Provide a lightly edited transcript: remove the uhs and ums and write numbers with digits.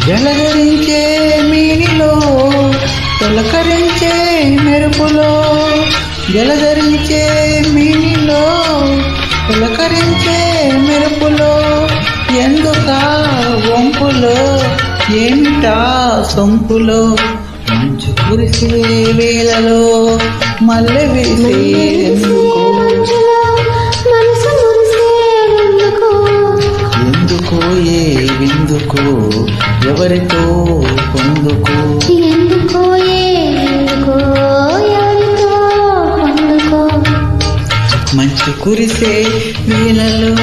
జలధరించే మీనిలో తొలకరించే మెరుపులో, జలధరించే మీనిలో తొలకరించే మెరుపులో, ఎందుకా వంపులో ఏమిటా సొంపులో, మంచు కురిసే వేళలో మల్లె వేసే ఎందుకో ఏ విందుకో ఎవరితో పొందుకో, మంచు కురిసే వేళలో